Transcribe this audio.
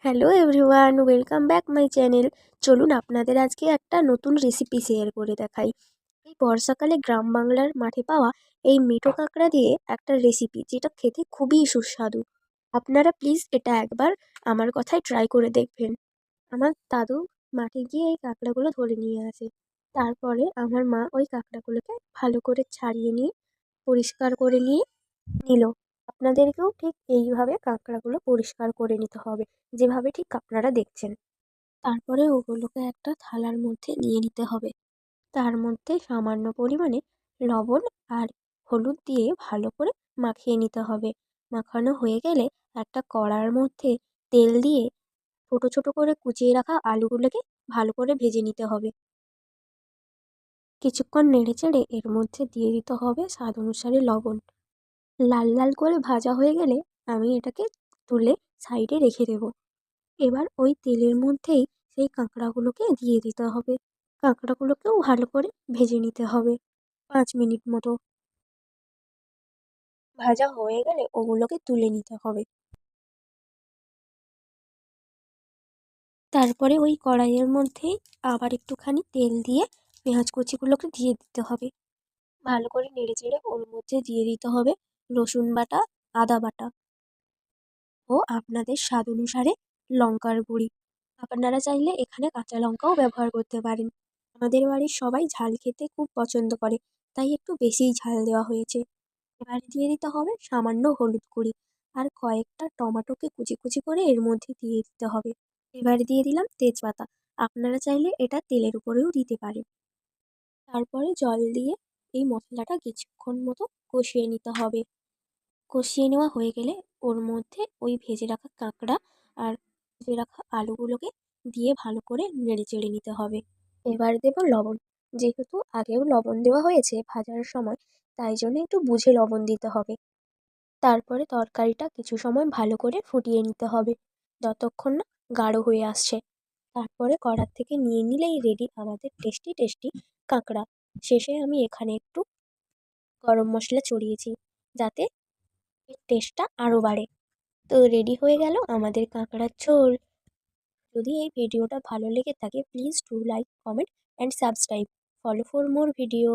Hello everyone, welcome back my channel. চলুন আপনাদের আজকে একটা নতুন রেসিপি শেয়ার করে দেখাই। এই বর্ষাকালে গ্রাম বাংলার মাঠে পাওয়া এই মেঠো কাঁকড়া দিয়ে একটা রেসিপি, যেটা খেতে খুবই সুস্বাদু। আপনারা প্লিজ এটা একবার আমার কথায় ট্রাই করে দেখবেন। আমার দাদু মাঠে গিয়ে এই কাঁকড়াগুলো ধরে নিয়ে আসে। তারপরে আমার মা ওই কাঁকড়াগুলোকে ভালো করে ছাড়িয়ে নিয়ে পরিষ্কার করে নিয়ে নিল। আপনাদেরকেও ঠিক এইভাবে কাঁকড়াগুলো পরিষ্কার করে নিতে হবে, যেভাবে ঠিক আপনারা দেখছেন। তারপরে ওগুলোকে একটা থালার মধ্যে নিয়ে নিতে হবে। তার মধ্যে সামান্য পরিমাণে লবণ আর হলুদ দিয়ে ভালো করে মাখিয়ে নিতে হবে। মাখানো হয়ে গেলে একটা কড়ার মধ্যে তেল দিয়ে ছোট ছোট করে কুচিয়ে রাখা আলুগুলোকে ভালো করে ভেজে নিতে হবে। কিছুক্ষণ নেড়েচেড়ে এর মধ্যে দিয়ে দিতে হবে স্বাদ অনুসারে লবণ। লাল লাল করে ভাজা হয়ে গেলে আমি এটাকে তুলে সাইডে রেখে দেব। এবার ওই তেলের মধ্যেই সেই কাঁকড়াগুলোকে দিয়ে দিতে হবে। কাঁকড়াগুলোকেও ভালো করে ভেজে নিতে হবে 5 মিনিট মতো। ভাজা হয়ে গেলে ওগুলোকে তুলে নিতে হবে। তারপরে ওই কড়াইয়ের মধ্যেই আবার একটুখানি তেল দিয়ে পেঁয়াজ কুচিগুলোকে দিয়ে দিতে হবে। ভালো করে নেড়েচেড়ে ওর মধ্যে দিয়ে দিতে হবে রসুন বাটা, আদা বাটা ও আপনাদের স্বাদ অনুসারে লঙ্কার গুঁড়ি। আপনারা চাইলে এখানে কাঁচা লঙ্কাও ব্যবহার করতে পারেন। আমাদের বাড়ির সবাই ঝাল খেতে খুব পছন্দ করে, তাই একটু বেশিই ঝাল দেওয়া হয়েছে। এবার দিয়ে দিতে হবে সামান্য হলুদ গুঁড়ি আর কয়েকটা টমেটোকে কুচি কুচি করে এর মধ্যে দিয়ে দিতে হবে। এবার দিয়ে দিলাম তেজপাতা। আপনারা চাইলে এটা তেলের উপরেও দিতে পারেন। তারপরে জল দিয়ে এই মশলাটা কিছুক্ষণ মতো কষিয়ে নিতে হবে। কষিয়ে নেওয়া হয়ে গেলে ওর মধ্যে ওই ভেজে রাখা কাঁকড়া আর ভেজে রাখা আলুগুলোকে দিয়ে ভালো করে নেড়েচেড়ে নিতে হবে। এবার দেব লবণ। যেহেতু আগেও লবণ দেওয়া হয়েছে ভাজার সময়, তাই জন্য একটু বুঝে লবণ দিতে হবে। তারপরে তরকারিটা কিছু সময় ভালো করে ফুটিয়ে নিতে হবে, যতক্ষণ না গাঢ় হয়ে আসছে। তারপরে কড়ার থেকে নিয়ে নিলেই রেডি আমাদের টেস্টি টেস্টি কাঁকড়া। শেষে আমি এখানে একটু গরম মশলা ছড়িয়েছি, যাতে এর টেস্টটা আরও বাড়ে। তো রেডি হয়ে গেল আমাদের কাঁকড়ার ঝোল। যদি এই ভিডিওটা ভালো লেগে থাকে, please do like, comment and subscribe. Follow for more video.